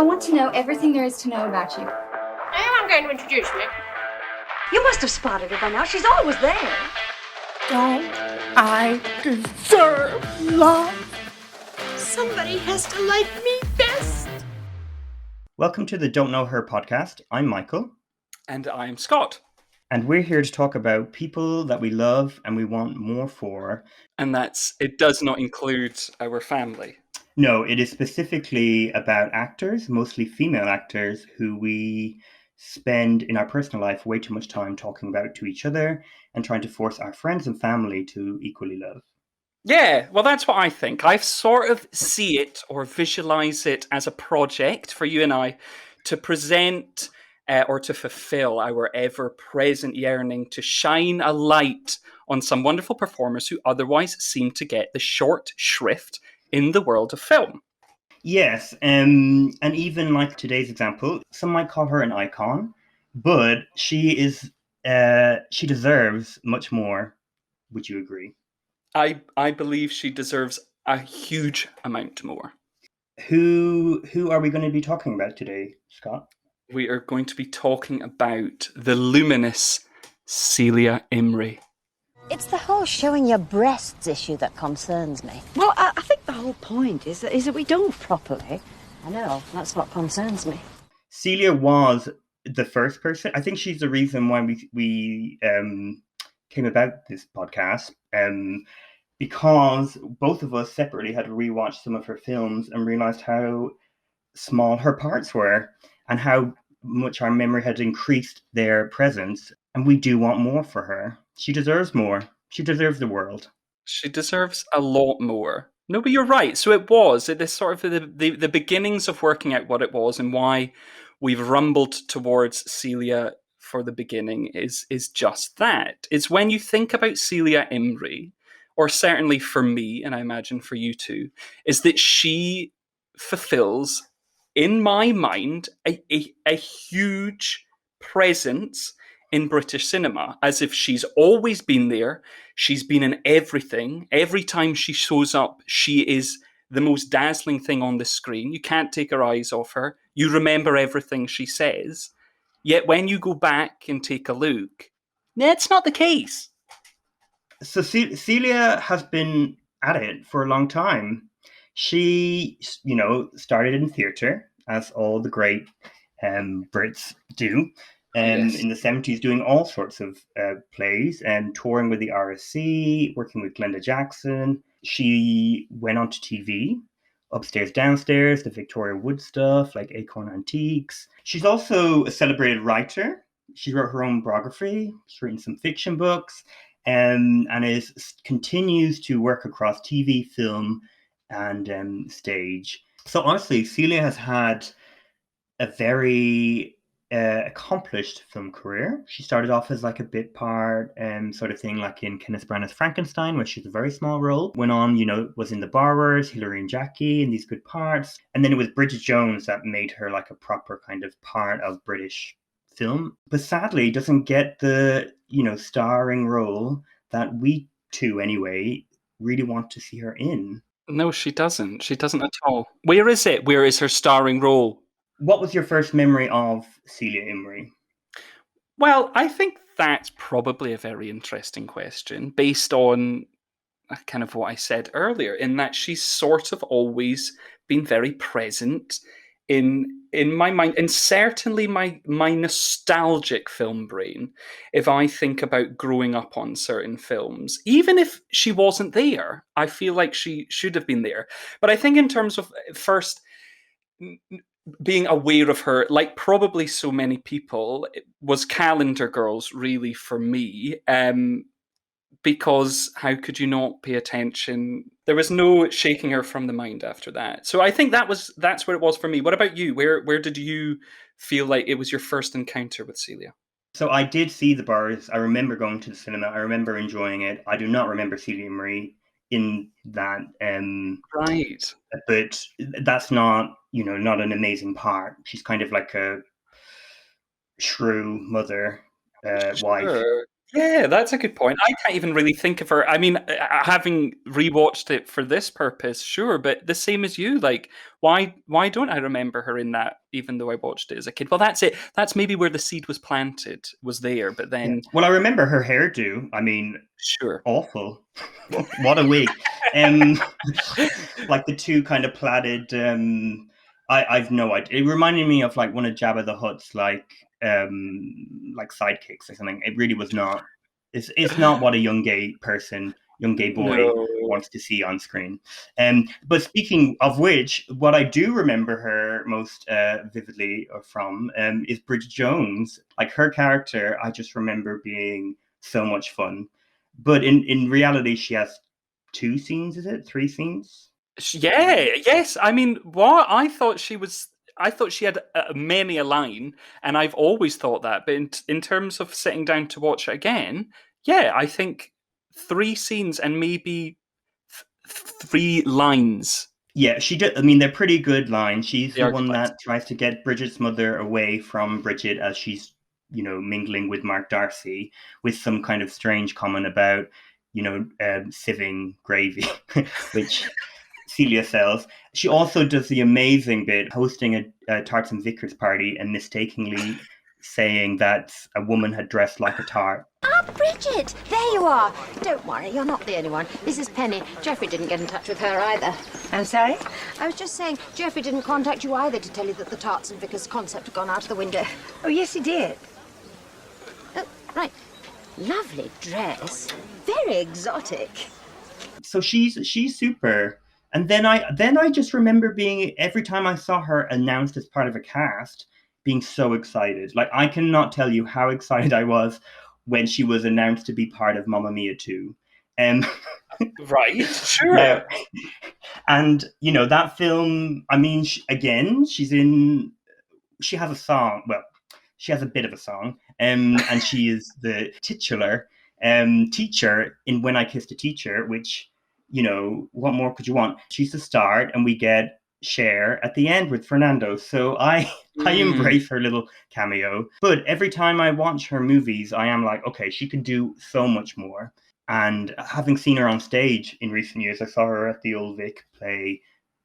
want to know everything there is to know about you. Now I'm going to introduce me. You must have spotted her by now. She's always there. Don't I deserve love? Somebody has to like me best. Welcome to the Don't Know Her podcast. I'm Michael. And I'm Scott. And we're here to talk about people that we love and we want more for. And it does not include our family. No, it is specifically about actors, mostly female actors, who we spend in our personal life way too much time talking about to each other and trying to force our friends and family to equally love. Yeah, well, that's what I think. I sort of see it or visualize it as a project for you and I to present or to fulfill our ever-present yearning to shine a light on some wonderful performers who otherwise seem to get the short shrift in the world of film. Yes, and even like today's example, some might call her an icon, but she deserves much more. Would you agree? I believe she deserves a huge amount more. Who are we going to be talking about today, Scott? We are going to be talking about the luminous Celia Imrie. It's the whole showing your breasts issue that concerns me. Well, I think the whole point is that we don't properly. I know, that's what concerns me. Celia was the first person. I think she's the reason why we came about this podcast. Because both of us separately had rewatched some of her films and realized how small her parts were and how much our memory had increased their presence. And we do want more for her. She deserves more. She deserves the world. She deserves a lot more. No, but you're right. So it was this sort of the beginnings of working out what it was and why we've rumbled towards Celia for the beginning is just that. It's when you think about Celia Imrie, or certainly for me, and I imagine for you too, is that she fulfills, in my mind, a huge presence in British cinema, as if she's always been there. She's been in everything. Every time she shows up, she is the most dazzling thing on the screen. You can't take your eyes off her. You remember everything she says. Yet when you go back and take a look, that's not the case. So Celia has been at it for a long time. She, started in theatre, as all the great Brits do. Yes. In the 70s, doing all sorts of plays and touring with the RSC, working with Glenda Jackson. She went on to TV, Upstairs, Downstairs, the Victoria Wood stuff, like Acorn Antiques. She's also a celebrated writer. She wrote her own biography. She's written some fiction books, and continues to work across TV, film, and stage. So honestly, Celia has had a very accomplished film career. She started off as like a bit part sort of thing, like in Kenneth Branagh's Frankenstein, where she's a very small role. Went on, was in The Borrowers, Hilary and Jackie, in these good parts. And then it was Bridget Jones that made her like a proper kind of part of British film. But sadly, doesn't get the, starring role that we two, anyway, really want to see her in. No, she doesn't. She doesn't at all. Where is it? Where is her starring role? What was your first memory of Celia Imrie? Well, I think that's probably a very interesting question based on kind of what I said earlier, in that she's sort of always been very present in my mind, and certainly my nostalgic film brain. If I think about growing up on certain films, even if she wasn't there, I feel like she should have been there. But I think in terms of first being aware of her, like probably so many people, it was Calendar Girls really for me, because how could you not pay attention? There was no shaking her from the mind after that. So I think that's where it was for me. What about you? Where did you feel like it was your first encounter with Celia? So I did see The Borrowers. I remember going to the cinema. I remember enjoying it. I do not remember Celia Imrie in that. Right. But that's not, not an amazing part. She's kind of like a shrew mother, wife. Yeah, that's a good point. I can't even really think of her. I mean, having rewatched it for this purpose, sure, but the same as you. Like, why don't I remember her in that? Even though I watched it as a kid. Well, that's it. That's maybe where the seed was planted. Was there, but Yeah. then Well, I remember her hairdo. I mean, sure. awful. What a wig. Um, like the two kind of plaited. I've no idea. It reminded me of like one of Jabba the Hutt's like sidekicks or something. It really was not. It's not what a young gay boy No. wants to see on screen. But speaking of which, what I do remember her most vividly from is Bridget Jones. Like her character, I just remember being so much fun. But in reality, she has 2 scenes, is it? 3 scenes? Yeah, yes. I mean, what I thought she was. I thought she had many a line, and I've always thought that. But in terms of sitting down to watch it again, yeah, I think 3 scenes and maybe 3 lines. Yeah, she did. I mean, they're pretty good lines. She's They the are one good lines. that tries to get Bridget's mother away from Bridget as she's, mingling with Mark Darcy with some kind of strange comment about, sieving gravy, which Celia sells. She also does the amazing bit hosting a tarts and vickers party and mistakenly saying that a woman had dressed like a tart. Ah, Bridget, there you are. Don't worry, you're not the only one. This is Penny. Jeffrey didn't get in touch with her either. I'm sorry? I was just saying, Jeffrey didn't contact you either to tell you that the Tarts and Vickers concept had gone out of the window. Oh, yes, he did. Oh, right. Lovely dress. Very exotic. So she's super. And then I just remember being, every time I saw her announced as part of a cast, being so excited. Like, I cannot tell you how excited I was when she was announced to be part of Mamma Mia 2. Right, sure. And that film, I mean, she has a song. Well, she has a bit of a song, and she is the titular teacher in When I Kissed a Teacher, which, what more could you want? She's the start, and we get Cher at the end with Fernando. So I embrace her little cameo. But every time I watch her movies, I am like, okay, she can do so much more. And having seen her on stage in recent years, I saw her at the Old Vic play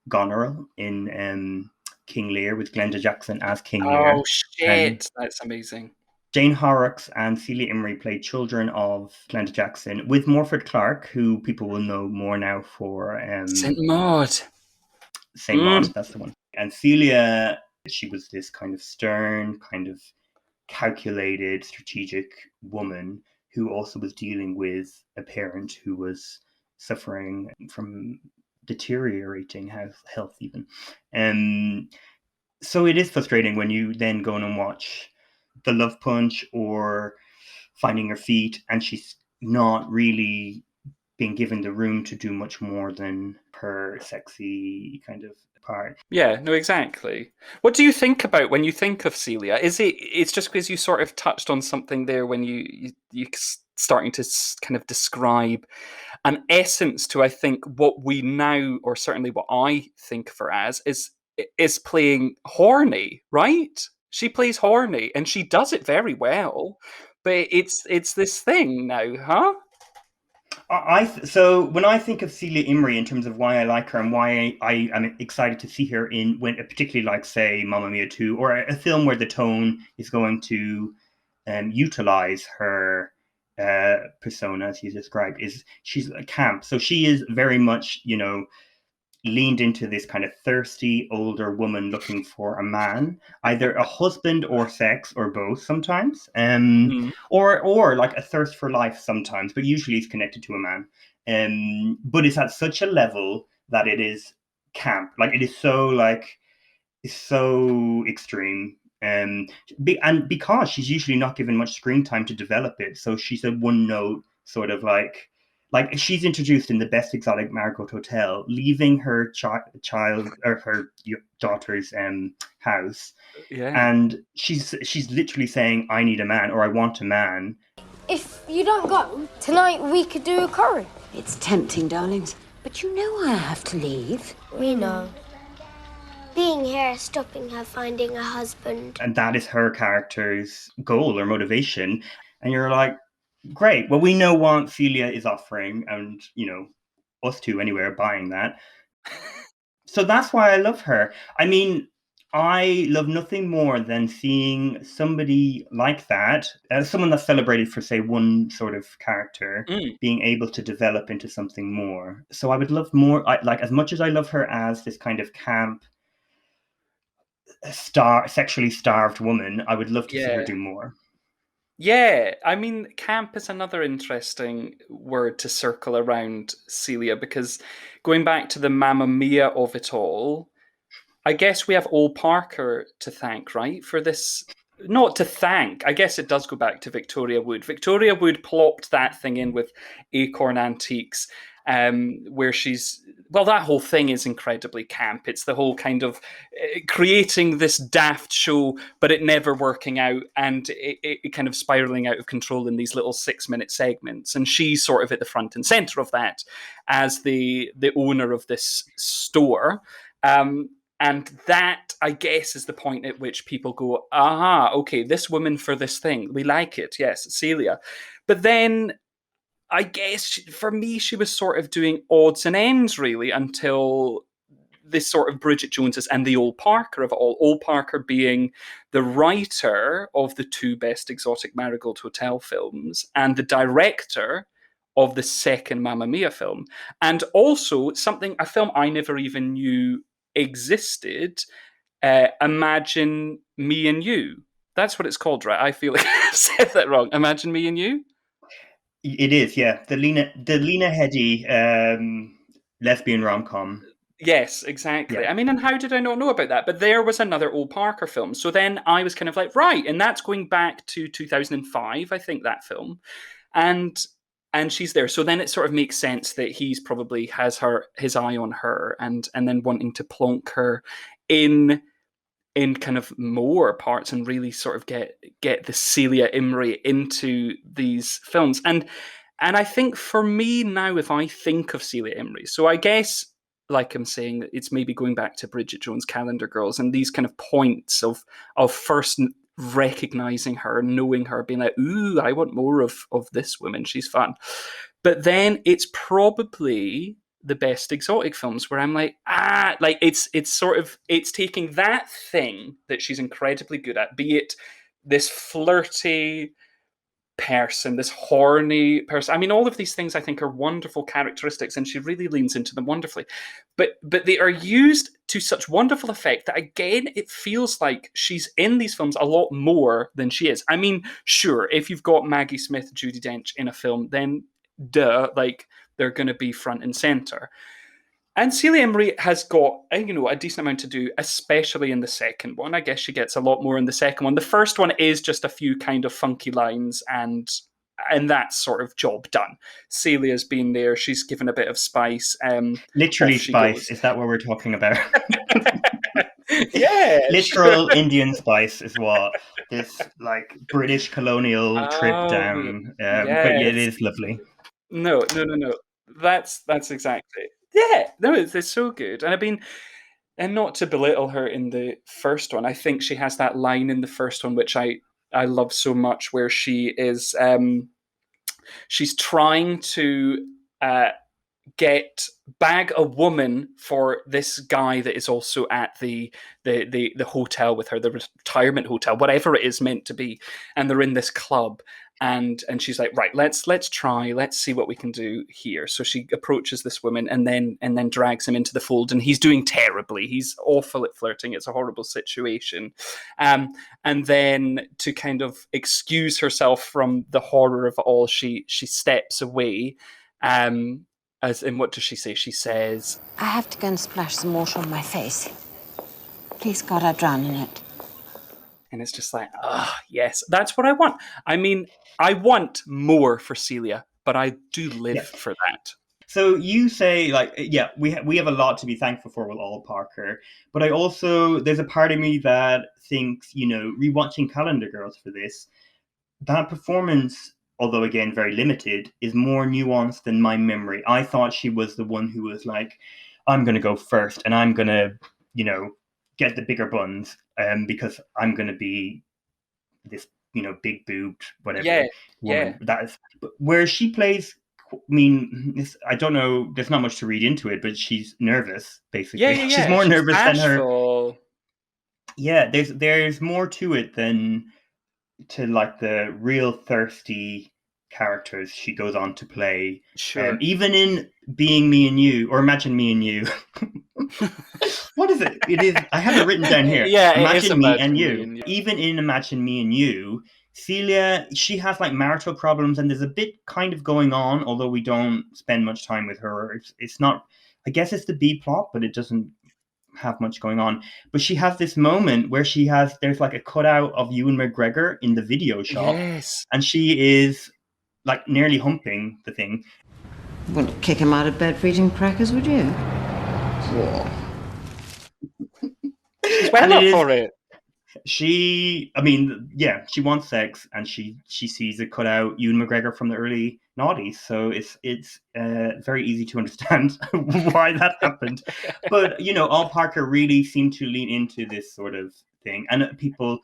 Goneril in King Lear with Glenda Jackson as King Lear. Oh shit, that's amazing. Jane Horrocks and Celia Imrie played children of Glenda Jackson with Morford Clark, who people will know more now for Saint Maud. Saint Maud, that's the one. And Celia, she was this kind of stern, kind of calculated, strategic woman who also was dealing with a parent who was suffering from deteriorating health even. So it is frustrating when you then go and watch The Love Punch or Finding Her Feet, and she's not really being given the room to do much more than her sexy kind of part. Yeah, no, exactly. What do you think about when you think of Celia? It's just because you sort of touched on something there when you starting to kind of describe an essence to, I think, what we now, or certainly what I think of her as, is playing horny, right? She plays horny, and she does it very well. But it's this thing now, huh? So when I think of Celia Imrie in terms of why I like her and why I am excited to see her in, when particularly like say Mamma Mia 2 or a film where the tone is going to utilize her persona, as you described, is she's a camp. So she is very much, leaned into this kind of thirsty older woman looking for a man, either a husband or sex or both sometimes, or like a thirst for life sometimes, but usually it's connected to a man. But it's at such a level that it is camp. Like it is it's so extreme. And because she's usually not given much screen time to develop it, so she's a one note sort of like she's introduced in The Best Exotic Marigold Hotel, leaving her child or her daughter's house, and she's literally saying, "I need a man," or "I want a man." If you don't go tonight, we could do a curry. It's tempting, darlings, but you know I have to leave. We know. Being here is stopping her finding a husband. And that is her character's goal or motivation. And you're like, Great. Well, we know what Celia is offering, and us two anyway are buying that. So that's why I love her. I mean, I love nothing more than seeing somebody like that, someone that's celebrated for, say, one sort of character, being able to develop into something more. So I would love more, as much as I love her as this kind of camp, sexually starved woman, I would love to see her do more. Yeah, I mean, camp is another interesting word to circle around Celia, because going back to the Mamma Mia of it all, I guess we have Ole Parker to thank, right, for this. Not to thank, I guess it does go back to Victoria Wood. Victoria Wood plopped that thing in with Acorn Antiques, where that whole thing is incredibly camp. It's the whole kind of creating this daft show, but it never working out, and it kind of spiraling out of control in these little 6-minute segments. And she's sort of at the front and center of that as the owner of this store. And that, I guess, is the point at which people go, aha, okay, this woman for this thing, we like it, yes, Celia. But then, I guess, for me, she was sort of doing odds and ends, really, until this sort of Bridget Joneses and the Ole Parker of it all. Ole Parker being the writer of the 2 best exotic Marigold Hotel films and the director of the second Mamma Mia film. And also, a film I never even knew existed, Imagine Me and You. That's what it's called, right? I feel like I've said that wrong. Imagine Me and You? It is, yeah. The Lena Headey lesbian rom-com. Yes, exactly. Yeah. I mean, and how did I not know about that? But there was another Ole Parker film. So then I was kind of like, right, and that's going back to 2005, I think, that film. And she's there. So then it sort of makes sense that he's probably has his eye on her and then wanting to plonk her in kind of more parts and really sort of get the Celia Imrie into these films. And I think for me now, if I think of Celia Imrie, so I guess, like I'm saying, it's maybe going back to Bridget Jones' Calendar Girls and these kind of points of first recognizing her, knowing her, being like, ooh, I want more of this woman. She's fun. But then it's probably the best exotic films where I'm like, it's taking that thing that she's incredibly good at, be it this flirty person, this horny person. I mean, all of these things I think are wonderful characteristics, and she really leans into them wonderfully. But they are used to such wonderful effect that, again, it feels like she's in these films a lot more than she is. I mean, sure, if you've got Maggie Smith, Judi Dench in a film, then they're going to be front and center. And Celia Imrie has got a decent amount to do, especially in the second one. I guess she gets a lot more in the second one. The first one is just a few kind of funky lines, and that's sort of job done. Celia's been there. She's given a bit of spice. Literally spice. Is that what we're talking about? Yeah. Literal Indian spice is what this British colonial trip down. Yes. But yeah, it is lovely. No. That's exactly. Yeah, no, it's so good. And I mean, and not to belittle her in the first one, I think she has that line in the first one, which I love so much, where she is, she's trying to bag a woman for this guy that is also at the hotel with her, the retirement hotel, whatever it is meant to be. And they're in this club. And she's like, right, let's try, let's see what we can do here. So she approaches this woman and then drags him into the fold, and he's doing terribly. He's awful at flirting. It's a horrible situation. And then to kind of excuse herself from the horror of it all, she steps away. As in, what does she say? She says, I have to go and splash some water on my face. Please God, I drown in it. And it's just like, yes, that's what I want. I mean, I want more for Celia, but I do live for that. So you say, we have a lot to be thankful for with Ole Parker, but there's a part of me that thinks, rewatching Calendar Girls for this, that performance, although again very limited, is more nuanced than my memory. I thought she was the one who was like, I'm going to go first, and I'm going to, get the bigger buns, because I'm going to be this big boobed, whatever Yeah, woman. yeah. That is where she plays. I mean, I don't know. There's not much to read into it, but she's nervous. Basically, Yeah, yeah, she's yeah. more She's nervous than her. bashful. Yeah, there's more to it than to like the real thirsty characters she goes on to play. Sure. Even in Being Me and You, or Imagine Me and You. What is it? It is. I have it written down here. Yeah, it is Imagine Me Imagine and Me You. and You. Even in Imagine Me and You, Celia, she has like marital problems, and there's a bit kind of going on, although we don't spend much time with her. It's not. I guess it's the B plot, but it doesn't have much going on. But she has this moment where there's like a cutout of Ewan McGregor in the video shop, Yes. and she is like nearly humping the thing. Wouldn't kick him out of bed for eating crackers, would you? She's well And up it is- for it. She wants sex, and she sees a cutout Ewan McGregor from the early noughties. So it's very easy to understand why that happened. But Al Parker really seemed to lean into this sort of thing, and people,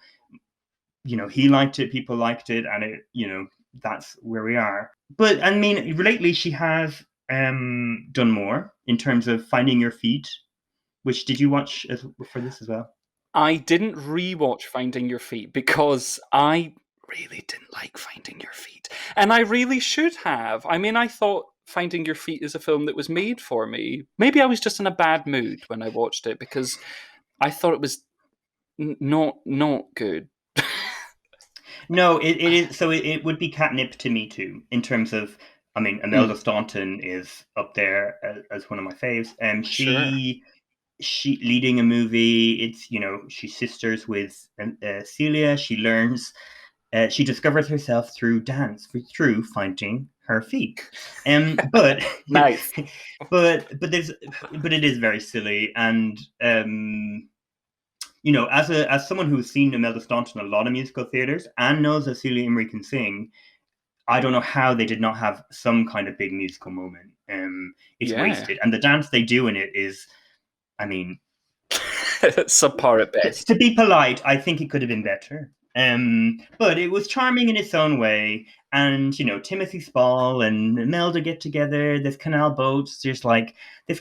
he liked it, people liked it, and it, that's where we are. But I mean, lately she has done more in terms of Finding Your Feet. Which did you watch for this as well? I didn't rewatch Finding Your Feet because I really didn't like Finding Your Feet. And I really should have. I mean, I thought Finding Your Feet is a film that was made for me. Maybe I was just in a bad mood when I watched it because I thought it was not good. No, it is. So it would be catnip to me too, in terms of, I mean, Imelda Staunton is up there as one of my faves. She leading a movie. It's she's sisters with Celia. She learns, she discovers herself through dance, through finding her feet. But Nice. but it is very silly, and as someone who's seen Imelda Staunton in a lot of musical theaters and knows that Celia Imrie can sing, I don't know how they did not have some kind of big musical moment. It's wasted, and the dance they do in it is, I mean, subpar at best. To be polite, I think it could have been better. But it was charming in its own way. And, Timothy Spall and Imelda get together. There's canal boats. There's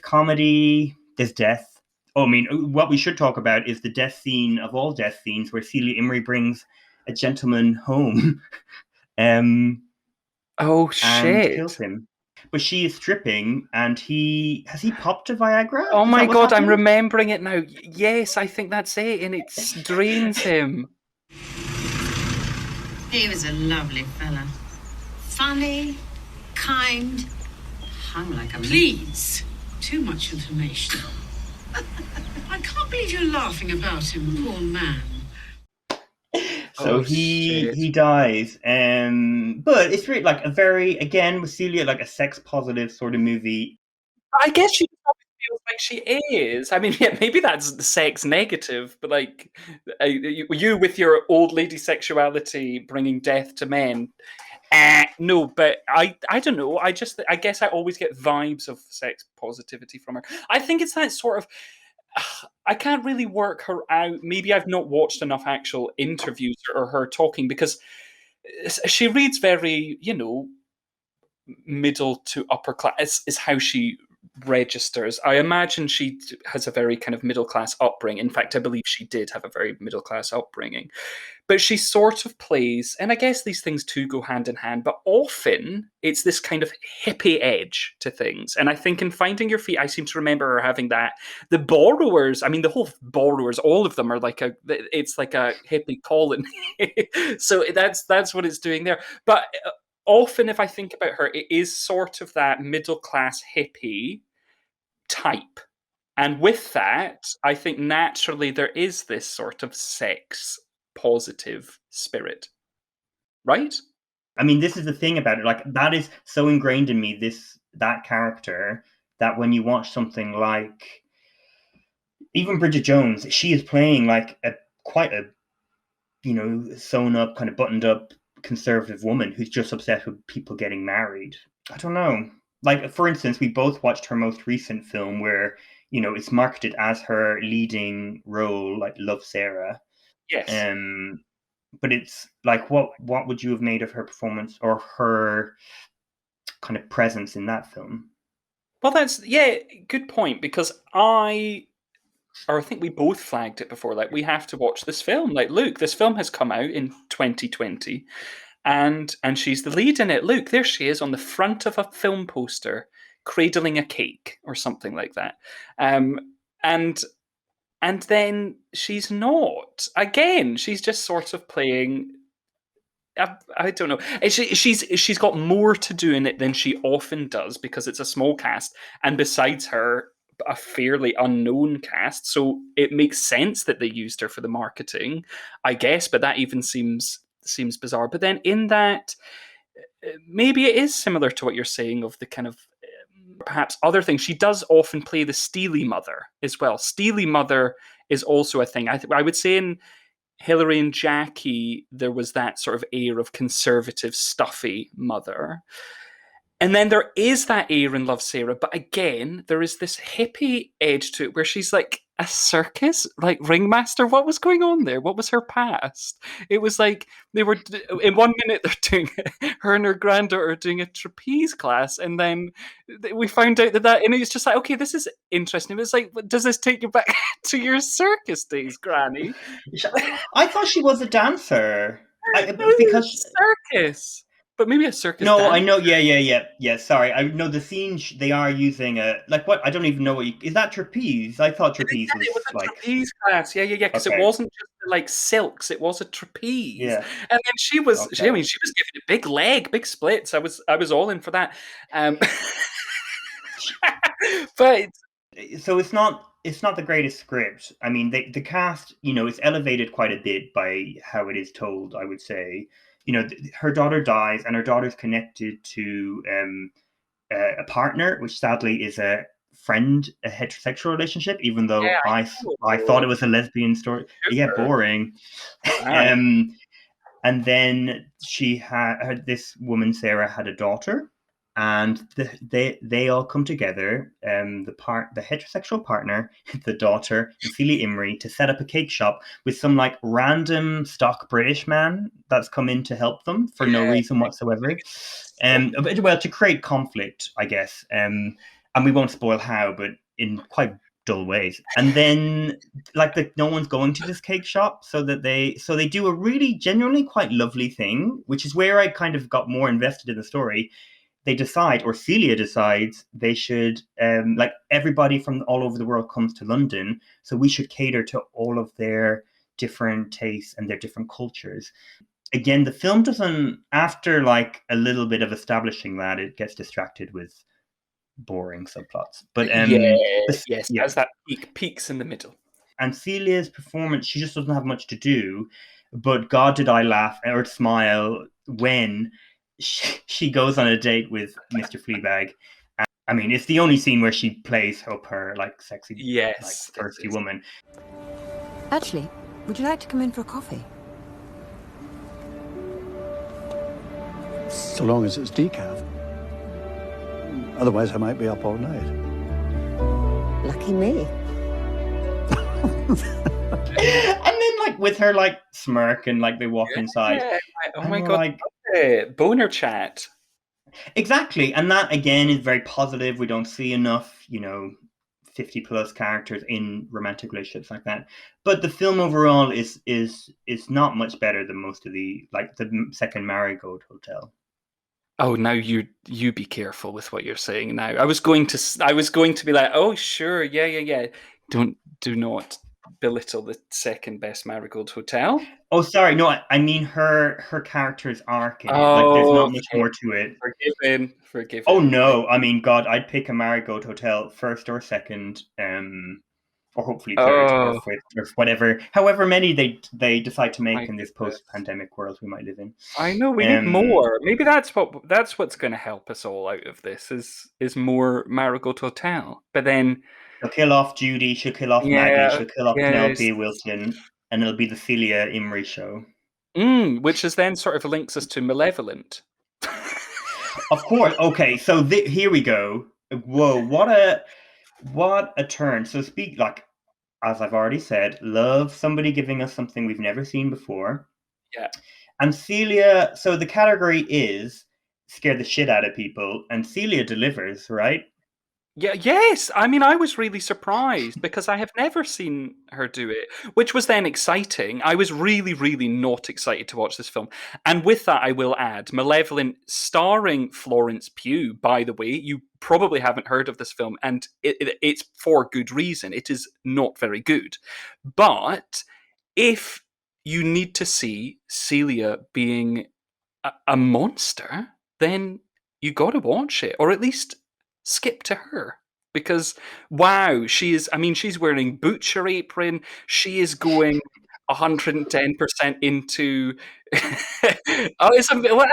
comedy. There's death. Oh, I mean, what we should talk about is the death scene of all death scenes where Celia Imrie brings a gentleman home. Oh, and shit. kills him. But she is stripping, and has he popped a Viagra? Oh Is my that what's god, I'm happening? remembering it now. Yes, I think that's it, and it drains him. He was a lovely fella. Funny, kind, hung like a... Please, too much information. I can't believe you're laughing about him, poor man. So he dies, but it's really like a very, again with Celia, like a sex positive sort of movie. I guess she feels like she is. I mean, yeah, maybe that's sex negative, but like you with your old lady sexuality bringing death to men. No, but I don't know. I guess I always get vibes of sex positivity from her. I think it's that sort of. I can't really work her out. Maybe I've not watched enough actual interviews or her talking, because she reads very, middle to upper class is how she registers. I imagine she has a very kind of middle class upbringing. In fact, I believe she did have a very middle class upbringing. But she sort of plays, and I guess these things too go hand in hand, but often it's this kind of hippie edge to things. And I think in Finding Your Feet, I seem to remember her having that. The Borrowers, I mean, the whole Borrowers, all of them are it's like a hippie colony. So that's what it's doing there. But often if I think about her, it is sort of that middle class hippie type. And with that, I think naturally there is this sort of sex positive spirit, right? I mean, this is the thing about it. Like, that is so ingrained in me, that character, that when you watch something like even Bridget Jones, she is playing like quite a sewn up, kind of buttoned up conservative woman who's just obsessed with people getting married. I don't know. Like, for instance, we both watched her most recent film where it's marketed as her leading role, like Love, Sarah. Yes. but it's like, what would you have made of her performance or her kind of presence in that film? Well, that's good point, because I think we both flagged it before. Like, we have to watch this film. Like, look, this film has come out in 2020, and she's the lead in it. Look, there she is on the front of a film poster, cradling a cake or something like that. And then she's not. Again, she's just sort of playing. I don't know. She's got more to do in it than she often does, because it's a small cast, and besides her, a fairly unknown cast. So it makes sense that they used her for the marketing, I guess. But that even seems bizarre. But then in that, maybe it is similar to what you're saying of the kind of perhaps other things. She does often play the steely mother as well. Steely mother is also a thing. I would say in Hilary and Jackie, there was that sort of air of conservative, stuffy mother. And then there is that air in Love, Sarah, but again, there is this hippie edge to it where she's like a circus, like ringmaster. What was going on there? What was her past? It was like they were, in 1 minute, they're doing, her and her granddaughter are doing a trapeze class, and then we found out that, and it's just like, okay, this is interesting. It was like, does this take you back to your circus days, Granny? I thought she was a dancer. Because circus. But maybe a circus. No, dance. I know. Yeah. Sorry, I know the scene. They are using a what? I don't even know what. Is that trapeze? I thought trapeze was it was a like trapeze class. Yeah. Because Okay. it wasn't just like silks; it was a trapeze. Yeah. And then she was. Okay. She was giving it big leg, big splits. I was all in for that. But so it's not the greatest script. I mean, the cast, is elevated quite a bit by how it is told, I would say. Her daughter dies, and her daughter's connected to a partner, which sadly is a friend, a heterosexual relationship, even though I thought it was a lesbian story. Yeah, boring. And then she had this woman, Sarah, had a daughter, and they all come together, the heterosexual partner, the daughter, and Celia Imrie, to set up a cake shop with some like random stock British man that's come in to help them for no reason whatsoever. Well, to create conflict, I guess. And we won't spoil how, but in quite dull ways. And then no one's going to this cake shop, so they do a really genuinely quite lovely thing, which is where I kind of got more invested in the story. They decide, or Celia decides, they should, everybody from all over the world comes to London, so we should cater to all of their different tastes and their different cultures. Again, the film doesn't, after a little bit of establishing that, it gets distracted with boring subplots. But as that peaks in the middle. And Celia's performance, she just doesn't have much to do, but God, did I laugh or smile when she goes on a date with Mr. Fleabag. I mean, it's the only scene where she plays up her sexy, thirsty woman. Actually, would you like to come in for a coffee? So long as it's decaf. Otherwise, I might be up all night. Lucky me. And then with her smirk and they walk inside. Oh my God. Boner chat. Exactly. And that again is very positive. We don't see enough, 50 plus characters in romantic relationships like that. But the film overall is not much better than most of the second Marigold Hotel. Oh, now you be careful with what you're saying now. I was going to be like, oh sure, yeah. Do not belittle the second best Marigold Hotel. Oh, sorry. No, I mean her character's arc. In it. There's not much more to it. Forgiven. Oh no, I mean, God, I'd pick a Marigold Hotel first or second, or hopefully third or fifth or whatever. However many they decide to make in this post-pandemic world we might live in. I know we need more. Maybe that's what's going to help us all out of this is more Marigold Hotel. But then. She'll kill off Judy, she'll kill off Maggie, she'll kill off Penelope Wilton, and it'll be the Celia Imrie show. Which is then sort of links us to Malevolent. Of course. Okay, so here we go. Whoa, what a turn. So as I've already said, love somebody giving us something we've never seen before. Yeah. And Celia, so the category is scare the shit out of people, and Celia delivers, right? Yeah, yes. I mean, I was really surprised because I have never seen her do it, which was then exciting. I was really, really not excited to watch this film. And with that, I will add Malevolent, starring Florence Pugh, by the way. You probably haven't heard of this film, and it's for good reason. It is not very good. But if you need to see Celia being a monster, then you got to watch it, or at least skip to her. Because wow, she's wearing butcher apron. She is going 110% into. Oh, it's a bit. What?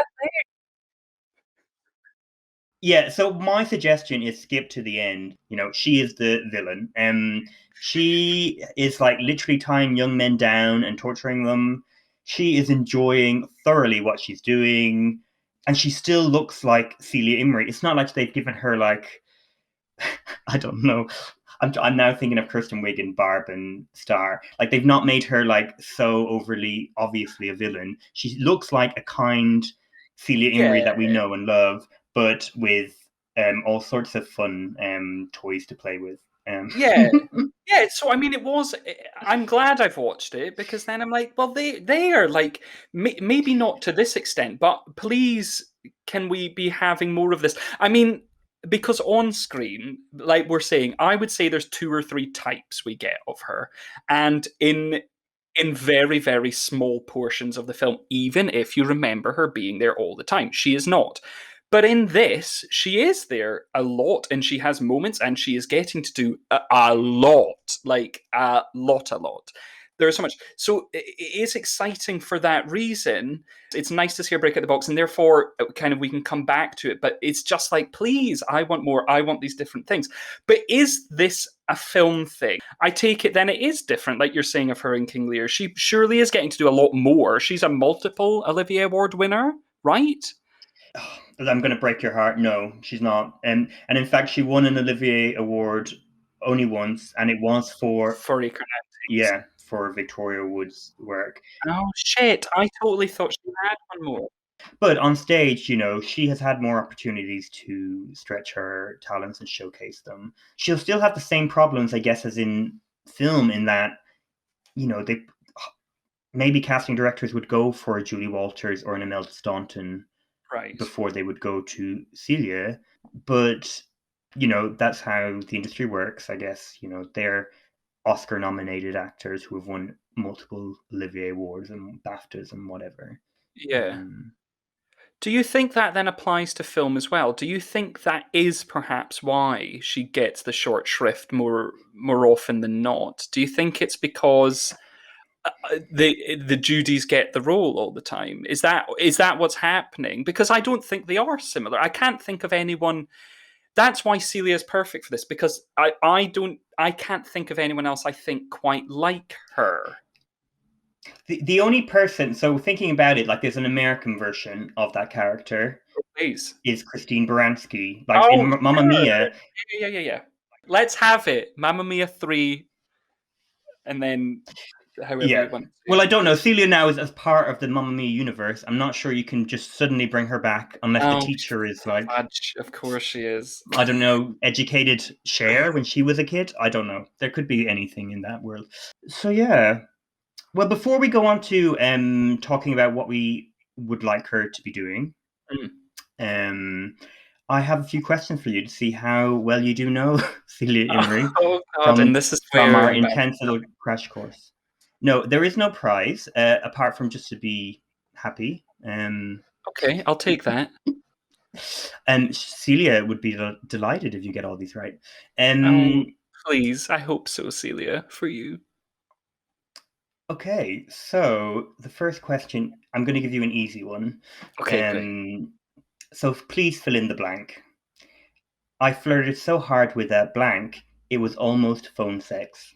Yeah, so my suggestion is skip to the end. You know, she is the villain. She is like literally tying young men down and torturing them. She is enjoying thoroughly what she's doing, and she still looks like Celia Imrie. It's not like they've given her like I don't know. I'm now thinking of Kristen Wiig in Barb and Star. Like they've not made her like so overly obviously a villain. She looks like a kind Celia Imrie that we know and love, but with all sorts of fun toys to play with. Yeah. Yeah, so I mean, it was. I'm glad I've watched it because then I'm like, well, they are like maybe not to this extent, but please, can we be having more of this? I mean, because on screen, like we're saying, I would say there's 2 or 3 types we get of her, and in very, very small portions of the film, even if you remember her being there all the time, she is not. But in this, she is there a lot, and she has moments, and she is getting to do a lot, like a lot. There's so much. So it is exciting for that reason. It's nice to see her break out the box, and therefore, kind of, we can come back to it. But it's just like, please, I want more. I want these different things. But is this a film thing? I take it then it is different, like you're saying of her in King Lear. She surely is getting to do a lot more. She's a multiple Olivier Award winner, right? I'm going to break your heart. No, she's not. And in fact, she won an Olivier Award only once, and it was for Acre. Yeah, for Victoria Wood's work. Oh shit! I totally thought she had one more. But on stage, you know, she has had more opportunities to stretch her talents and showcase them. She'll still have the same problems, I guess, as in film, in that, you know, they maybe casting directors would go for a Julie Walters or an Imelda Staunton before they would go to Celia. But, you know, that's how the industry works, I guess. You know, they're Oscar-nominated actors who have won multiple Olivier Awards and BAFTAs and whatever. Yeah. Do you think that then applies to film as well? Do you think that is perhaps why she gets the short shrift more often than not? Do you think it's because the Judys get the role all the time? Is that what's happening? Because I don't think they are similar. I can't think of anyone. That's why Celia is perfect for this, because I can't think of anyone else I think quite like her. The only person, so thinking about it, like there's an American version of that character. Please. Is Christine Baranski. Like in Mamma Mia. Yeah. Let's have it. Mamma Mia 3, and then however you want. Well, I don't know. Celia now is as part of the Mamma Mia universe. I'm not sure you can just suddenly bring her back unless the teacher is like... Of course she is. I don't know, educated Cher when she was a kid? I don't know. There could be anything in that world. So yeah. Well, before we go on to talking about what we would like her to be doing, I have a few questions for you to see how well you do know Celia Imrie. Oh God! And this is from our intense little crash course. No, there is no prize apart from just to be happy. Okay, I'll take that. And Celia would be delighted if you get all these right. Please, I hope so, Celia, for you. Okay, so the first question, I'm going to give you an easy one. Okay. So please fill in the blank. I flirted so hard with that blank, it was almost phone sex.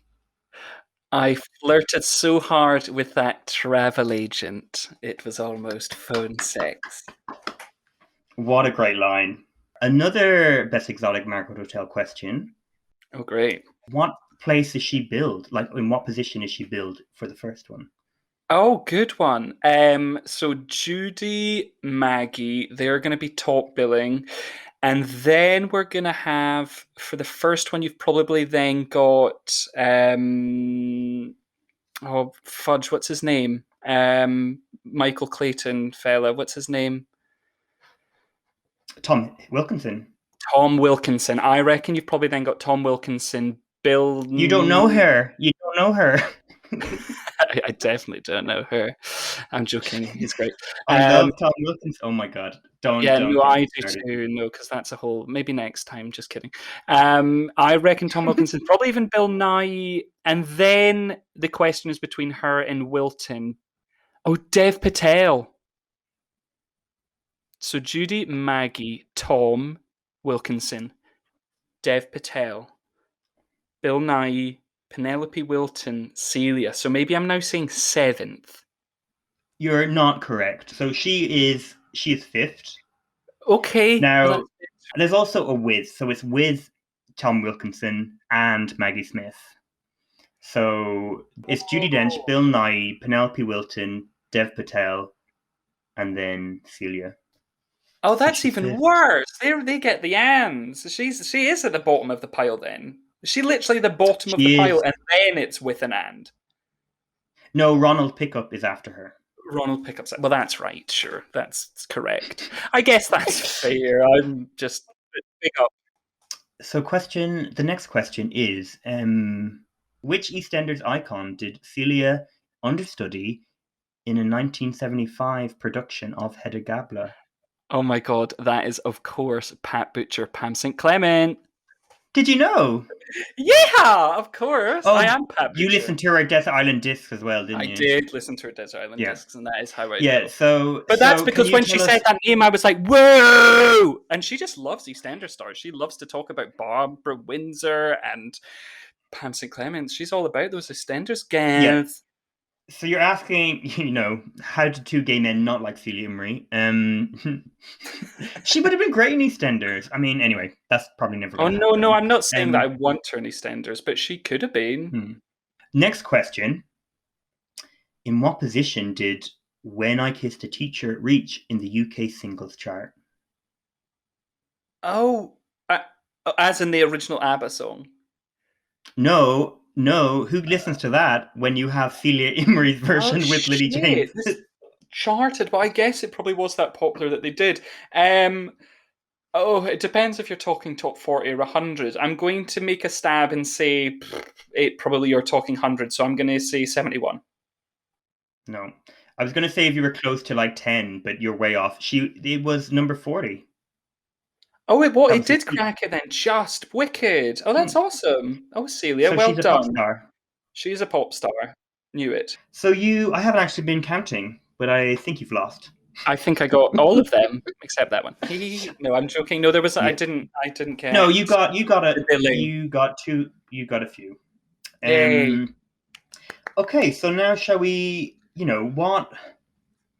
I flirted so hard with that travel agent, it was almost phone sex. What a great line. Another Best Exotic Marriott Hotel question. Oh, great. What place is she billed? Like, in what position is she billed for the first one? Oh, good one. So Judy, Maggie, they're going to be top billing. And then we're going to have, for the first one, you've probably then got, oh, fudge, what's his name? Michael Clayton fella, what's his name? Tom Wilkinson. Tom Wilkinson. I reckon you've probably then got Tom Wilkinson, Bill... You don't know her. You don't know her. I definitely don't know her. I'm joking. He's great. I love Tom Wilkinson. Oh my god. Don't. I do too. No, because that's a whole... Maybe next time. Just kidding. I reckon Tom Wilkinson, probably even Bill Nye. And then the question is between her and Wilton. Oh, Dev Patel. So Judy, Maggie, Tom Wilkinson, Dev Patel, Bill Nye, Penelope Wilton, Celia. So maybe I'm now saying 7th. You're not correct. So she is fifth. Okay. Now, there's also a with. So it's with Tom Wilkinson and Maggie Smith. So it's Judi Dench, Bill Nye, Penelope Wilton, Dev Patel, and then Celia. Oh, that's even worse. They get the ands. She is at the bottom of the pile then. She literally the bottom of the pile, and then it's with an and. No, Ronald Pickup is after her. Ronald Pickup's... Well, that's right. Sure, that's correct. I guess that's fair. I'm just big up. So the next question is, which EastEnders icon did Celia understudy in a 1975 production of Hedda Gabler? Oh my god, that is, of course, Pat Butcher, Pam St. Clement. Did you know? Yeah, of course. I am Pat Butcher. You listened to her Desert Island Discs as well, didn't you? I did listen to her Desert Island Discs, and that is how I know. But that's because when she said that name, I was like, whoa! And she just loves EastEnders stars. She loves to talk about Barbara Windsor and Pam St. Clement. She's all about those EastEnders gals. Yeah. So you're asking, how did two gay men not like Celia Imrie? She would have been great in EastEnders. I mean, anyway, that's probably never going to happen. No, I'm not saying that I want her in EastEnders, but she could have been. Next question. In what position did When I Kissed a Teacher reach in the UK singles chart? Oh, as in the original ABBA song? No, who listens to that when you have Celia Imrie's version with Lily James? This charted, but I guess it probably was that popular that they did. It depends if you're talking top 40 or 100. I'm going to make a stab and say probably you're talking 100, so I'm going to say 71. No. I was going to say if you were close to like 10, but you're way off. It was number 40. Oh, it did crack it then. Just wicked. Oh, that's awesome. Oh, Celia, so well she's a done. pop star. She's a pop star. Knew it. So I haven't actually been counting, but I think you've lost. I think I got all of them except that one. No, I'm joking. No, there was. I didn't count. No, you got two. You got a few. Okay, so now shall we?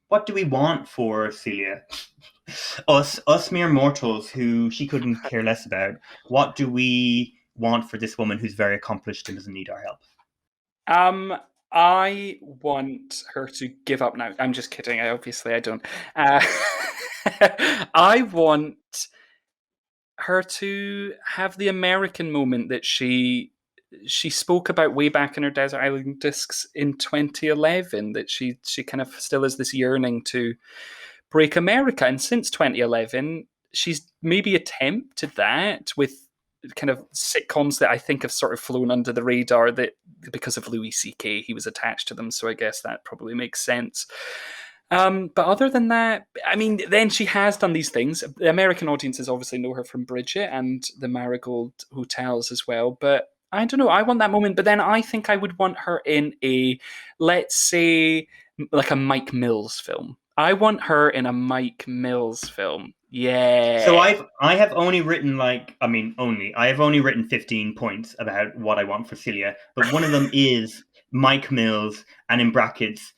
What do we want for Celia? Us mere mortals who she couldn't care less about. What do we want for this woman who's very accomplished and doesn't need our help? I want her to give up now. I'm just kidding. I don't. I want her to have the American moment that she spoke about way back in her Desert Island Discs in 2011, that she kind of still has this yearning to break America. And since 2011, she's maybe attempted that with kind of sitcoms that I think have sort of flown under the radar, that because of Louis C.K. he was attached to them, so I guess that probably makes sense. But other than that, I mean, then she has done these things. The American audiences obviously know her from Bridget and the Marigold Hotels as well, but I don't know, I want that moment. But then I think I would want her in a, let's say, like a Mike Mills film. I want her in a Mike Mills film. Yeah. So I have only written I have only written 15 points about what I want for Celia, but one of them is Mike Mills, and in brackets,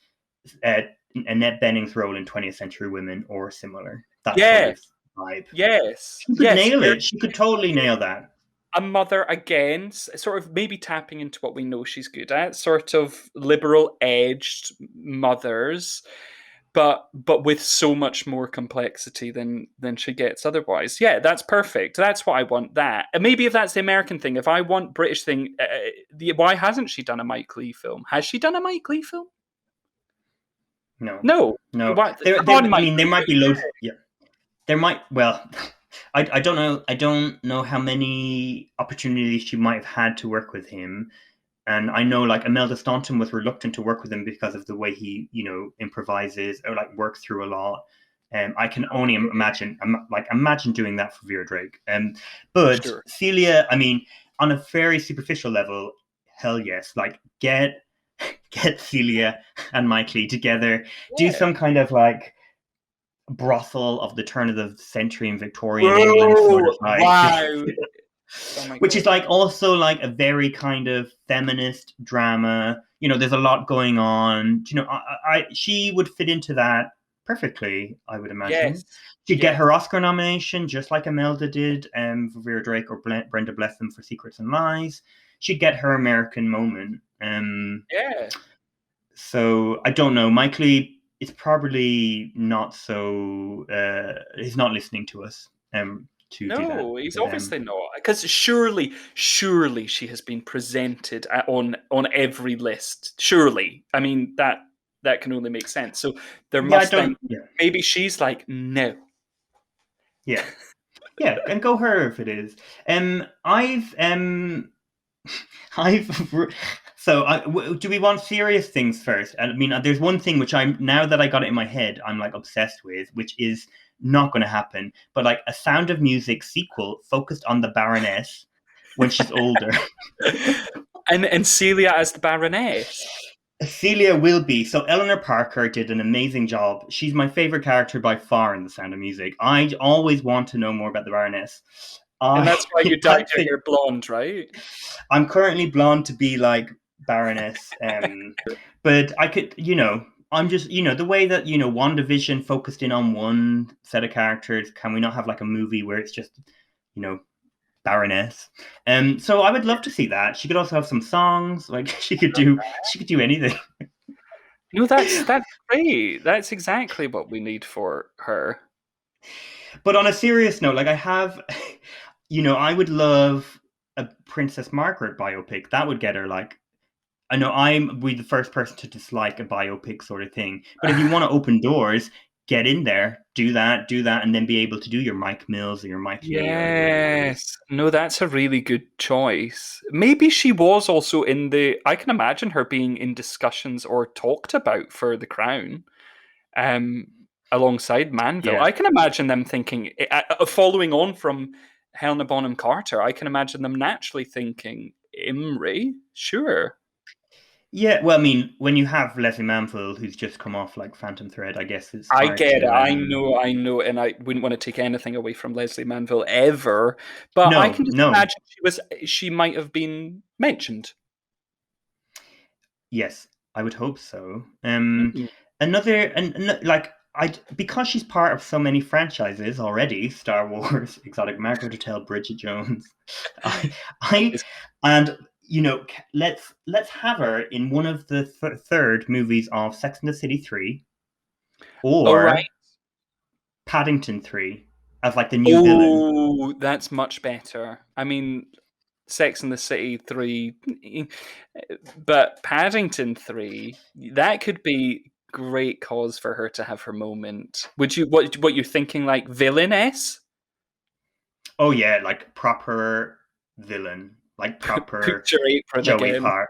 Annette Bening's role in 20th Century Women or similar. That sort of vibe. Yes. She could nail it. She could totally nail that. a mother again, sort of maybe tapping into what we know she's good at, sort of liberal edged mothers, but with so much more complexity than she gets otherwise. Yeah, that's perfect. That's what I want. That, and maybe if that's the American thing, if I want British thing, why hasn't she done a Mike Leigh film? Has she done a Mike Leigh film? No. No. What? I mean, there might be loads. Yeah, there might. Well, I don't know. I don't know how many opportunities she might have had to work with him. And I know, like, Imelda Staunton was reluctant to work with him because of the way he, improvises or like works through a lot. I can only imagine doing that for Vera Drake. But Sure. Celia, I mean, on a very superficial level, hell yes, like get Celia and Mike Leigh together, do some kind of like brothel of the turn of the century in Victorian England, sort of like. Wow. Which is like also like a very kind of feminist drama. There's a lot going on. She would fit into that perfectly, I would imagine. Yes. She'd get her Oscar nomination, just like Imelda did for Vera Drake or Brenda Blethyn for Secrets and Lies. She'd get her American moment. Yeah. So I don't know. Mike Leigh is probably not so. He's not listening to us. No, he's obviously not. Because surely she has been presented on every list. Surely, I mean that can only make sense. So there must be. Yeah. Maybe she's like, no. Yeah, yeah, and go her if it is. Do we want serious things first? I mean, there's one thing which now that I got it in my head, I'm like obsessed with, which is not going to happen, but like a Sound of Music sequel focused on the Baroness when she's older. and Celia as the Baroness. Celia will be. So Eleanor Parker did an amazing job. She's my favorite character by far in The Sound of Music. I always want to know more about the Baroness. And that's why you dyed your hair blonde, right? I'm currently blonde to be like Baroness. But I could, I'm just, the way that, WandaVision focused in on one set of characters, can we not have like a movie where it's just, Baroness? So I would love to see that. She could also have some songs, like she could do anything. No, that's great. That's exactly what we need for her. But on a serious note, like I have, I would love a Princess Margaret biopic. That would get her like, I know I'm the first person to dislike a biopic sort of thing. But if you want to open doors, get in there, do that, and then be able to do your Mike Mills or your Mike Leigh. Yes. No, that's a really good choice. Maybe she was also I can imagine her being in discussions or talked about for The Crown alongside Manville. Yeah. I can imagine them thinking, following on from Helena Bonham Carter, I can imagine them naturally thinking, Imrie, sure. Yeah, well, I mean, when you have Leslie Manville, who's just come off like Phantom Thread, I guess it's. I get it. I know, and I wouldn't want to take anything away from Leslie Manville ever. But I can just imagine she might have been mentioned. Yes, I would hope so. Because she's part of so many franchises already, Star Wars, Exotic Margaret Hotel, Bridget Jones, let's have her in one of the third movies of Sex and the City 3 or Paddington 3 as like the new villain. Oh, that's much better. I mean, Sex and the City 3, but Paddington 3, that could be great cause for her to have her moment. What you're thinking, like villainess? Oh yeah, like proper villain. Like proper Joey part.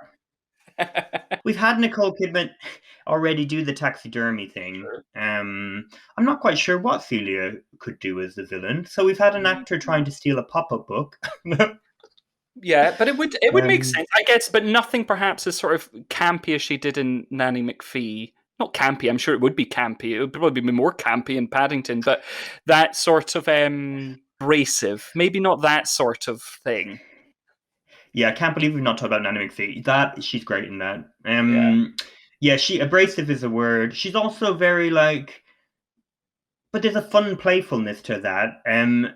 We've had Nicole Kidman already do the taxidermy thing. Sure. I'm not quite sure what Celia could do as the villain. So we've had an actor trying to steal a pop-up book. Yeah, but it would make sense, I guess. But nothing perhaps as sort of campy as she did in Nanny McPhee. Not campy. I'm sure it would be campy. It would probably be more campy in Paddington, but that sort of abrasive. Maybe not that sort of thing. Yeah, I can't believe we've not talked about Nanny McPhee. She's great in that. She abrasive is a word. She's also very like, but there's a fun playfulness to that. And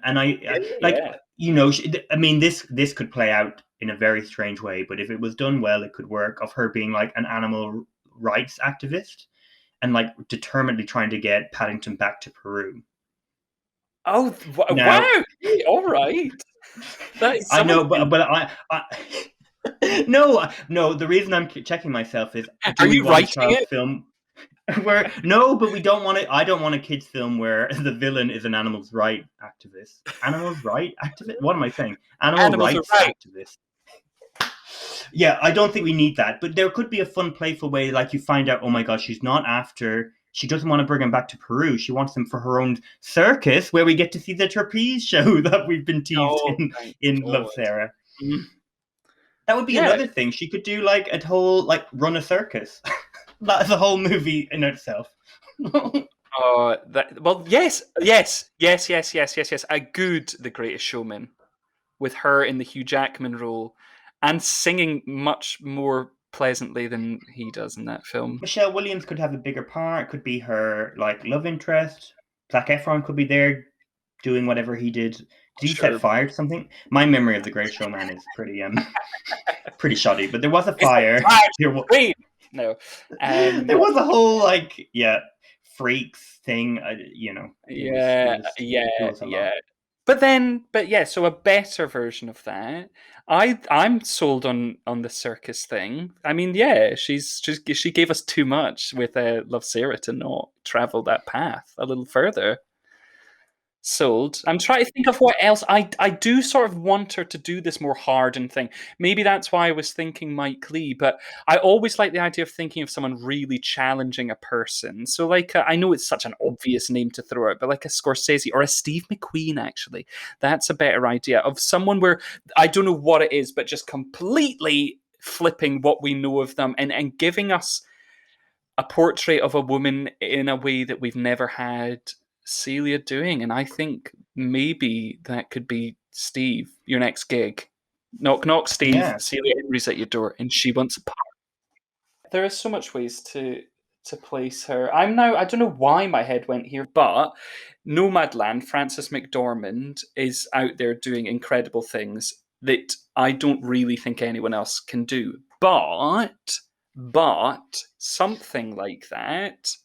you know, I mean, this could play out in a very strange way, but if it was done well, it could work. Of her being like an animal rights activist and like determinedly trying to get Paddington back to Peru. Oh, Now, wow! All right. I know, but I no. The reason I'm checking myself is, Are you writing it? Film where no, but we don't want it. I don't want a kids' film where the villain is an animals' right activist. Animals' right activist? What am I saying? Animals rights right. activist. Yeah, I don't think we need that. But there could be a fun, playful way, like you find out, oh my gosh, she doesn't want to bring him back to Peru. She wants him for her own circus, where we get to see the trapeze show that we've been teased in Love, Sarah. Mm. That would be another thing. She could do like a whole, like, run a circus. That's a whole movie in itself. Well, yes. A good The Greatest Showman, with her in the Hugh Jackman role, and singing much more pleasantly than he does in that film. Michelle Williams could have a bigger part. Could be her like love interest. Zac Efron could be there doing whatever he did. Did he set fire to something? My memory of The Great Showman is pretty pretty shoddy. But there was a fire. No, there was a whole like freaks thing. You know. So a better version of that. I'm sold on the circus thing. I mean, she gave us too much with Love, Sarah to not travel that path a little further. Sold. I'm trying to think of what else. I do sort of want her to do this more hardened thing. Maybe that's why I was thinking Mike Leigh, but I always like the idea of thinking of someone really challenging a person. So like, I know it's such an obvious name to throw out, but like a Scorsese or a Steve McQueen, actually. That's a better idea of someone where, I don't know what it is, but just completely flipping what we know of them and giving us a portrait of a woman in a way that we've never had Celia doing. And I think maybe that could be Steve, your next gig. Knock knock, Steve. Yeah. Celia Henry's at your door and she wants a part. There are so much ways to place her. I don't know why my head went here, but Nomadland, Frances McDormand, is out there doing incredible things that I don't really think anyone else can do. But something like that,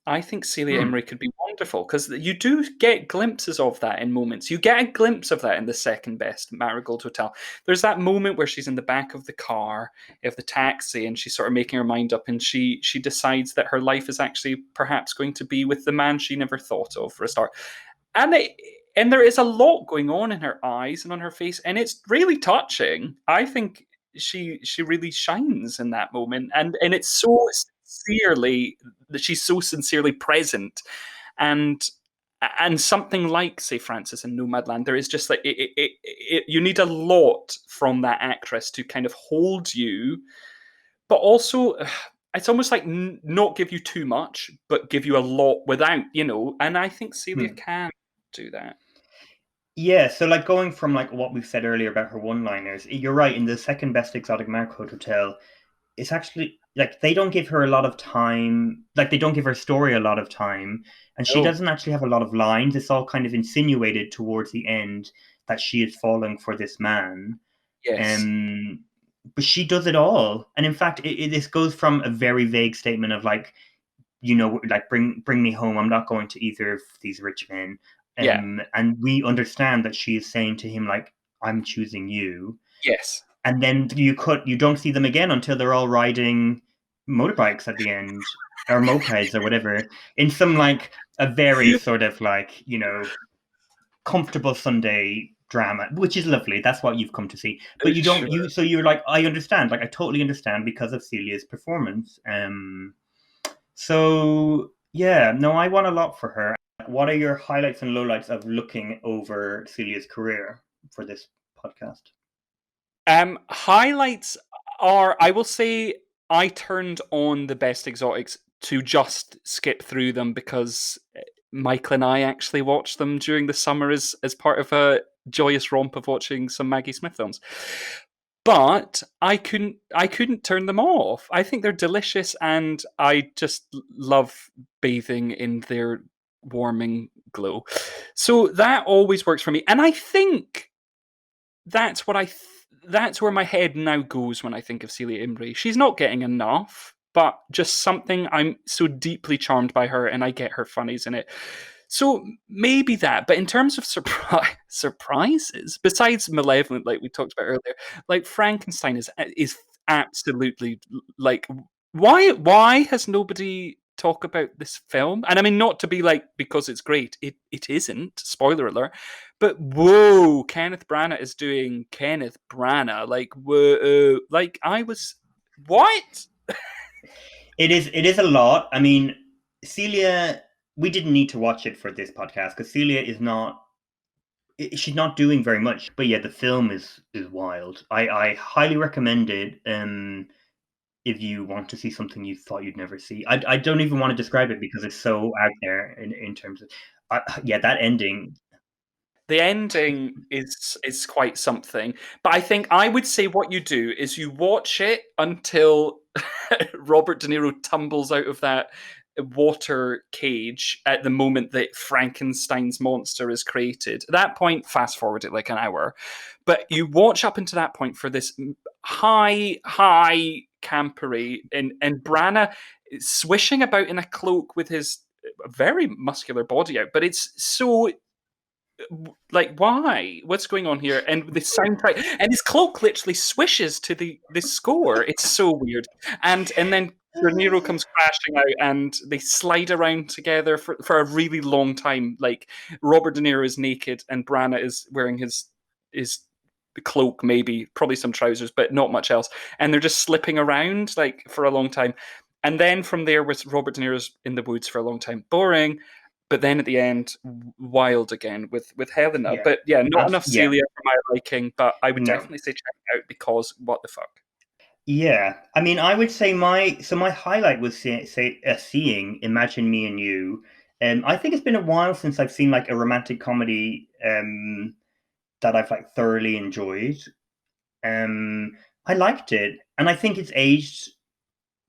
I think Celia Imrie could be wonderful, because you do get glimpses of that in moments. You get a glimpse of that in the second best, Marigold Hotel. There's that moment where she's in the back of the car, of the taxi, and she's sort of making her mind up, and she decides that her life is actually perhaps going to be with the man she never thought of for a start. And there is a lot going on in her eyes and on her face, and it's really touching. I think she really shines in that moment, and it's so sincerely that she's so sincerely present, and something like, say, Frances in Nomadland, there is just like you need a lot from that actress to kind of hold you, but also it's almost like not give you too much, but give you a lot without, and I think Celia can do that. Yeah, so like going from like what we've said earlier about her one-liners, you're right, in the second best Exotic Marigold Hotel, it's actually like they don't give her a lot of time, like they don't give her story a lot of time, and she doesn't actually have a lot of lines. It's all kind of insinuated towards the end that she is falling for this man. Yes. But she does it all. And in fact, this goes from a very vague statement of like, like bring me home. I'm not going to either of these rich men. And we understand that she is saying to him, like, I'm choosing you. Yes. And then you don't see them again until they're all riding motorbikes at the end, or mopeds or whatever, in some like a very sort of like, comfortable Sunday drama, which is lovely. That's what you've come to see. But you don't, so you're like, I understand, like I totally understand because of Celia's performance. So yeah, no, I want a lot for her. What are your highlights and lowlights of looking over Celia's career for this podcast? Highlights are, I will say, I turned on the Best Exotics to just skip through them because Michael and I actually watched them during the summer as part of a joyous romp of watching some Maggie Smith films. But I couldn't turn them off. I think they're delicious, and I just love bathing in their warming glow. So that always works for me, and I think that's what that's where my head now goes when I think of Celia Imrie. She's not getting enough, but just something, I'm so deeply charmed by her, and I get her funnies in it. So maybe that, but in terms of surprises, besides Malevolent, like we talked about earlier, like Frankenstein is absolutely like, why has nobody talk about this film? And I mean, not to be like, because it's great, it isn't, spoiler alert, but whoa, Kenneth Branagh is doing Kenneth Branagh, like whoa, like I was, what? It is a lot. I mean, Celia, we didn't need to watch it for this podcast because Celia is not, she's not doing very much. But yeah, the film is wild. I highly recommend it. If you want to see something you thought you'd never see. I don't even want to describe it because it's so out there in terms of yeah, that ending. The ending is quite something, but I think I would say what you do is you watch it until Robert De Niro tumbles out of that water cage at the moment that Frankenstein's monster is created. At that point, fast forward it like an hour, but you watch up into that point for this high campery and Branagh swishing about in a cloak with his very muscular body out, but it's so like, why? What's going on here? And the soundtrack, and his cloak literally swishes to the score. It's so weird. And then De Niro comes crashing out, and they slide around together for a really long time. Like Robert De Niro is naked, and Branagh is wearing his cloak, maybe probably some trousers, but not much else. And they're just slipping around like for a long time. And then from there, with Robert De Niro's in the woods for a long time, boring. But then at the end, wild again with Helena. Yeah. But yeah, not enough Yeah. Celia for my liking, but I would No. definitely say check it out because what the fuck. Yeah, I mean, I would say my highlight was seeing Imagine Me and You. I think it's been a while since I've seen like a romantic comedy that I've like thoroughly enjoyed. I liked it, and I think it's aged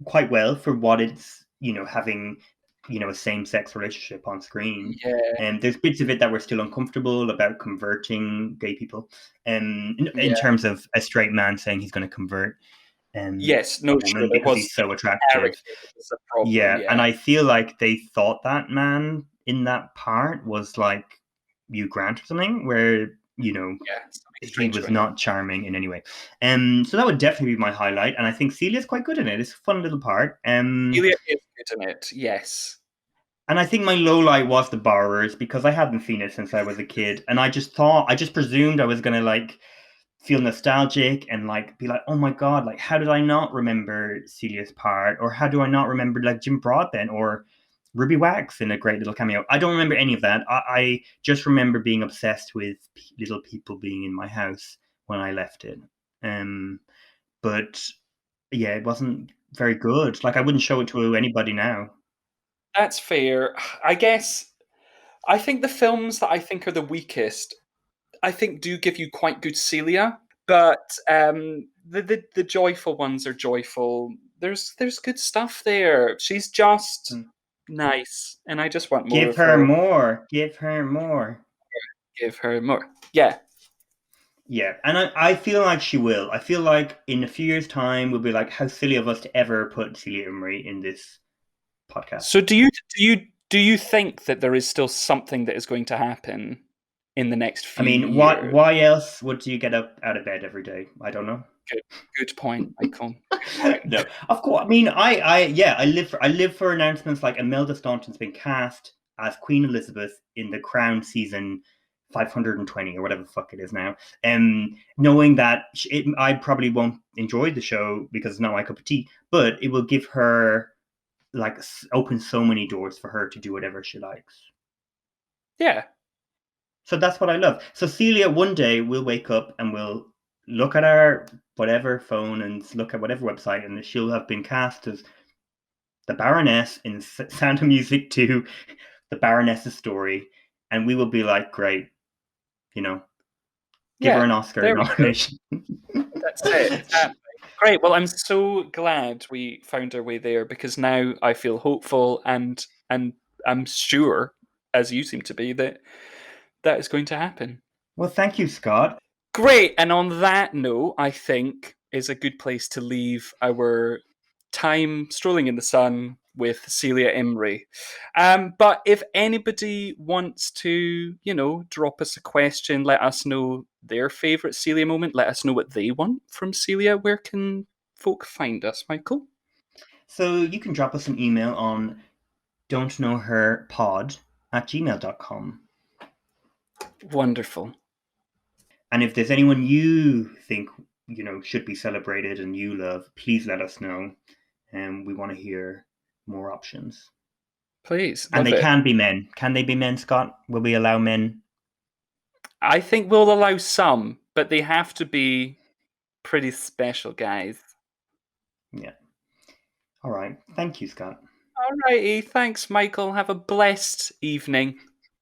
quite well for what it's, having, a same-sex relationship on screen. Yeah. And there's bits of it that were still uncomfortable about converting gay people, in Yeah. terms of a straight man saying he's going to convert. Yes, no, woman sure, there because was he's so attractive. character was a problem, Yeah, and I feel like they thought that man in that part was like Hugh Grant or something, where yeah, something he strange was going on. not charming in any way. So that would definitely be my highlight, and I think Celia's quite good in it. It's a fun little part. Celia is good in it, yes. And I think my low light was The Borrowers because I hadn't seen it since I was a kid, and I just presumed I was gonna like feel nostalgic and like be like, oh my god, like how did I not remember Celia's part, or how do I not remember like Jim Broadbent or Ruby Wax in a great little cameo? I don't remember any of that. I just remember being obsessed with little people being in my house when I left it. But yeah, it wasn't very good. Like I wouldn't show it to anybody now. That's fair. I guess I think the films that I think are the weakest, I think do give you quite good Celia, but the joyful ones are joyful. There's good stuff there. She's just nice, and I just want more. Give of her more. Give her more. Give her more. Yeah. Yeah, and I feel like she will. I feel like in a few years' time, we'll be like, how silly of us to ever put Celia Imrie in this podcast. So do you think that there is still something that is going to happen in the next few years? Why else would you get up out of bed every day? I don't know. Good point, Michael. No, of course. I mean, I live for announcements like Imelda Staunton's been cast as Queen Elizabeth in The Crown season 520 or whatever the fuck it is now. Knowing that I probably won't enjoy the show because it's not my cup of tea, but it will give her like open so many doors for her to do whatever she likes. Yeah. So that's what I love. So Celia, one day we'll wake up and we'll look at our whatever phone and look at whatever website, and she'll have been cast as the Baroness in Sound of Music 2, the Baroness's story, and we will be like, great, give her an Oscar nomination. That's it. Great. Well, I'm so glad we found our way there because now I feel hopeful and I'm sure as you seem to be, that is going to happen. Well, thank you, Scott. Great. And on that note, I think is a good place to leave our time strolling in the sun with Celia Imrie. But if anybody wants to, drop us a question, let us know their favourite Celia moment, let us know what they want from Celia, where can folk find us, Michael? So you can drop us an email on don'tknowherpod@gmail.com. Wonderful. And if there's anyone you think, should be celebrated and you love, please let us know. And we want to hear more options. Please. And they can be men. Can they be men, Scott? Will we allow men? I think we'll allow some, but they have to be pretty special guys. Yeah. All right. Thank you, Scott. All righty. Thanks, Michael. Have a blessed evening.